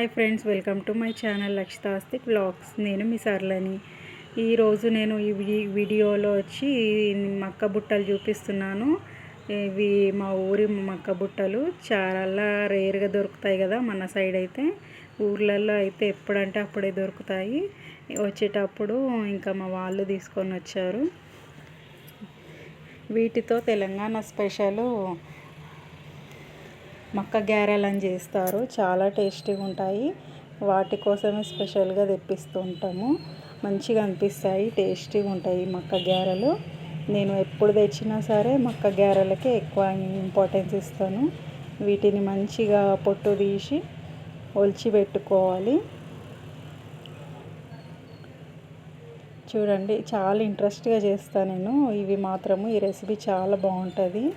Hi friends, welcome to my channel లక్షితాస్తిక్ vlogs. నేను మీ సర్లని. ఈరోజు నేను ఈ వీడియోలో వచ్చి మక్క బుట్టలు చూపిస్తున్నాను. ఇవి మా ఊరి మక్క బుట్టలు చాలా రేర్గా దొరుకుతాయి కదా మన సైడ్. అయితే ఊర్లలో అయితే ఎప్పుడంటే అప్పుడే దొరుకుతాయి. వచ్చేటప్పుడు ఇంకా మా వాళ్ళు తీసుకొని వచ్చారు. వీటితో తెలంగాణ స్పెషల్ మక్క గ్యారెలు అని చేస్తారు. చాలా టేస్టీగా ఉంటాయి. వాటి కోసమే స్పెషల్గా తెప్పిస్తూ ఉంటాము. మంచిగా అనిపిస్తాయి, టేస్టీగా ఉంటాయి మక్క గ్యారెలు. నేను ఎప్పుడు తెచ్చినా సరే మక్క గ్యారెలకే ఎక్కువ ఇంపార్టెన్స్ ఇస్తాను. వీటిని మంచిగా పొట్టు తీసి ఒలిచి పెట్టుకోవాలి. చూడండి, చాలా ఇంట్రెస్ట్గా చేస్తాను నేను. ఇవి మాత్రము ఈ రెసిపీ చాలా బాగుంటుంది.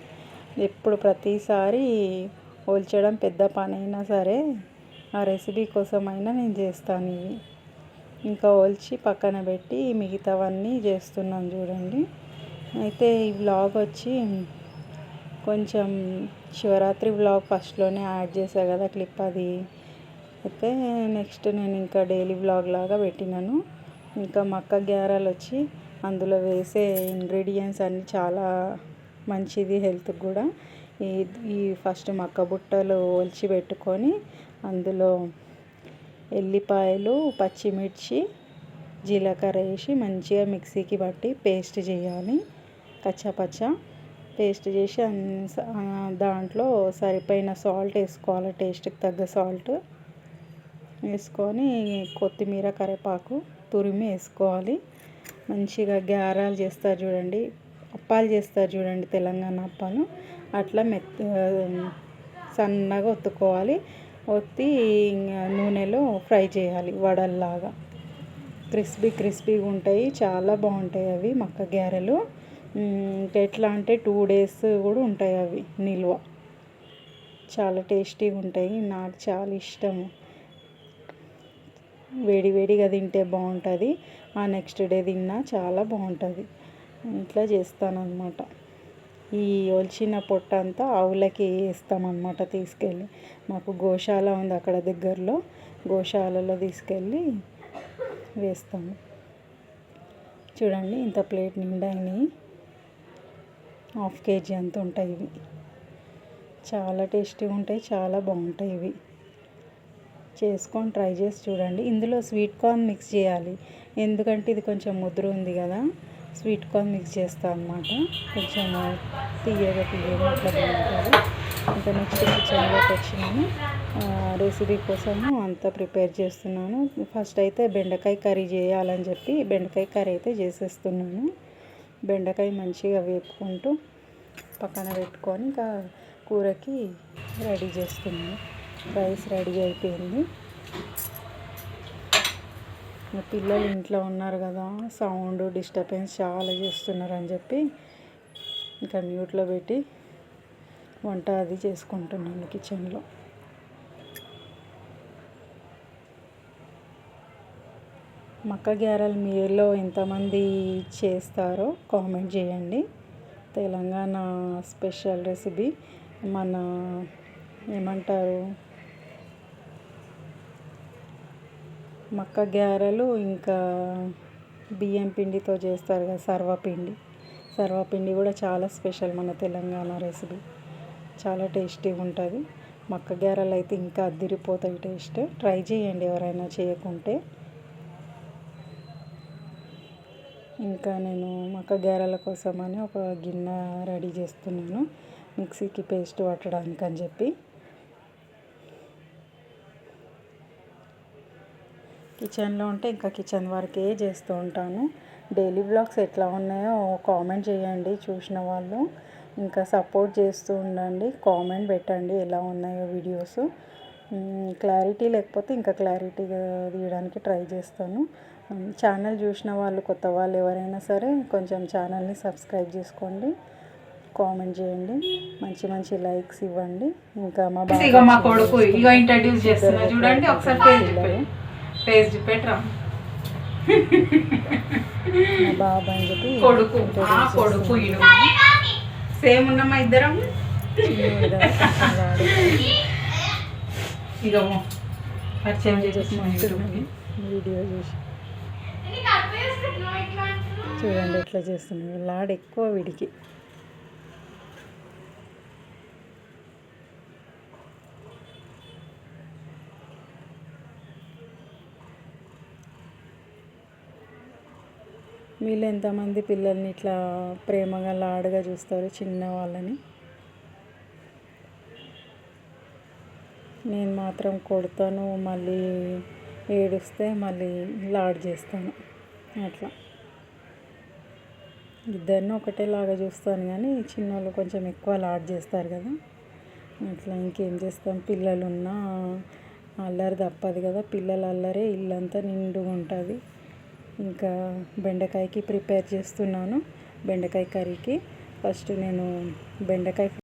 ఎప్పుడు ప్రతిసారి ఒల్చడం పెద్ద పని అయినా సరే ఆ రెసిపీ కోసమైనా నేను చేస్తాను. ఇవి ఇంకా ఒలిచి పక్కన పెట్టి మిగతావన్నీ చేస్తున్నాను చూడండి. అయితే ఈ వ్లాగ్ వచ్చి కొంచెం శివరాత్రి వ్లాగ్ ఫస్ట్లోనే యాడ్ చేశాను కదా క్లిప్, అది అయితే నెక్స్ట్ నేను ఇంకా డైలీ వ్లాగ్ లాగా పెట్టినాను. ఇంకా మక్క గ్యారెలు వచ్చి అందులో వేసే ఇంగ్రీడియంట్స్ అన్నీ చాలా మంచిది హెల్త్కి కూడా. ఈ ఫస్ట్ మక్క బుట్టలు ఒలిచి పెట్టుకొని అందులో ఎల్లిపాయలు, పచ్చిమిర్చి, జీలకర్ర వేసి మంచిగా మిక్సీకి పట్టి పేస్ట్ చేయాలి. కచ్చాపచ్చ పేస్ట్ చేసి దాంట్లో సరిపోయిన సాల్ట్ వేసుకోవాలి. టేస్ట్కి తగ్గ సాల్ట్ వేసుకొని కొత్తిమీర, కరివేపాకు తురిమి వేసుకోవాలి. మంచిగా గ్యారెలు చేస్తారు చూడండి, అప్పాలు చేస్తారు చూడండి, తెలంగాణ అప్పాలు అట్లా సన్నగా ఒత్తుకోవాలి. ఒత్తి నూనెలో ఫ్రై చేయాలి వడల్లాగా. క్రిస్పీగా ఉంటాయి, చాలా బాగుంటాయి అవి మక్క గ్యారెలు. ఎట్లా అంటే 2 days కూడా ఉంటాయి అవి నిల్వ. చాలా టేస్టీగా ఉంటాయి, నాకు చాలా ఇష్టము. వేడిగా తింటే బాగుంటుంది, ఆ నెక్స్ట్ డే తిన్నా చాలా బాగుంటుంది. ఇట్లా చేస్తాను అన్నమాట. ఈ ఒలిచిన పొట్టు అంతా ఆవులకి వేస్తామన్నమాట. తీసుకెళ్ళి మాకు గోశాల ఉంది అక్కడ దగ్గరలో, గోశాలలో తీసుకెళ్ళి వేస్తాము. చూడండి, ఇంత ప్లేట్ నిండా అయినాయి. 1/2 kg అంత ఉంటాయి ఇవి. చాలా టేస్టీగా ఉంటాయి, చాలా బాగుంటాయి ఇవి. చేసుకొని ట్రై చేసి చూడండి. ఇందులో స్వీట్ కార్న్ మిక్స్ చేయాలి, ఎందుకంటే ఇది కొంచెం ముదురు ఉంది కదా. స్వీట్ కార్న్ మిక్స్ చేస్తాను అన్నమాట. కొంచెం తీయగా అట్లా బాగుంటుంది. ఇంకా నెక్స్ట్ కిచెన్లోకి వచ్చినాను. రెసిపీ కోసము అంతా ప్రిపేర్ చేస్తున్నాను. ఫస్ట్ అయితే బెండకాయ కర్రీ చేయాలని చెప్పి బెండకాయ కర్రీ అయితే చేసేస్తున్నాను. బెండకాయ మంచిగా వేపుకుంటూ పక్కన పెట్టుకొని ఇంకా కూరకి రెడీ చేస్తున్నాను. రైస్ రెడీ అయిపోయింది. పిల్లలు ఇంట్లో ఉన్నారు కదా, సౌండ్ డిస్టర్బెన్స్ చాలా చేస్తున్నారు అని చెప్పి ఇంకా మ్యూట్లో పెట్టి వంట అది చేసుకుంటున్నాను కిచెన్లో. మక్క గ్యారెలు మీలో ఎంతమంది చేస్తారో కామెంట్ చేయండి. Telangana special recipe. మన ఏమంటారు, మక్క గ్యారెలు ఇంకా బియ్యం పిండితో చేస్తారు కదా, సర్వపిండి కూడా చాలా స్పెషల్ మన తెలంగాణ రెసిపీ. చాలా టేస్టీగా ఉంటుంది. మక్క గ్యారెలు అయితే ఇంకా అదిరిపోతాయి టేస్ట్. ట్రై చేయండి ఎవరైనా చేయకుంటే. ఇంకా నేను మక్క గ్యారెల కోసమని ఒక గిన్నె రెడీ చేస్తున్నాను, మిక్సీకి పేస్ట్ పట్టడానికి అని చెప్పి. కిచెన్లో ఉంటే ఇంకా కిచెన్ వరకే చేస్తూ ఉంటాను. డైలీ వ్లాగ్స్ ఎట్లా ఉన్నాయో కామెంట్ చేయండి చూసిన వాళ్ళు. ఇంకా సపోర్ట్ చేస్తూ ఉండండి, కామెంట్ పెట్టండి ఎలా ఉన్నాయో వీడియోస్. క్లారిటీ లేకపోతే ఇంకా క్లారిటీగా తీయడానికి ట్రై చేస్తాను. ఛానల్ చూసిన వాళ్ళు, కొత్త వాళ్ళు ఎవరైనా సరే కొంచెం ఛానల్ని సబ్స్క్రైబ్ చేసుకోండి, కామెంట్ చేయండి, మంచి లైక్స్ ఇవ్వండి. ఇంకా మా కొడుకు ఇంట్రడ్యూస్ చేస్తున్నా చూడండి ఒకసారి. పేజ్ పెట్టరా బాబా అని చెప్పి కొడుకు సేమ్ ఉన్నామా ఇద్దరం. ఇక పరిచయం చెప్పి చేస్తున్నాను వీడియో చూసి చూడండి ఎట్లా చేస్తున్నాడు. లాడ్ ఎక్కువ వీడికి. వీళ్ళు ఎంతమంది పిల్లల్ని ఇట్లా ప్రేమగా లాడుగా చూస్తారు చిన్న వాళ్ళని. నేను మాత్రం కొడతాను, మళ్ళీ ఏడుస్తే మళ్ళీ లాడ్ చేస్తాను. అట్లా ఇద్దరిని ఒకటేలాగా చూస్తాను, కానీ చిన్నోళ్ళు కొంచెం ఎక్కువ లాడ్ చేస్తారు కదా. అట్లా ఇంకేం చేస్తాం, పిల్లలున్నా అల్లరి తప్పదు కదా. పిల్లల అల్లరే ఇల్లంతా నిండుగా ఉంటుంది. ఇంకా బెండకాయకి ప్రిపేర్ చేస్తున్నాను. బెండకాయ కర్రీకి ఫస్ట్ నేను బెండకాయ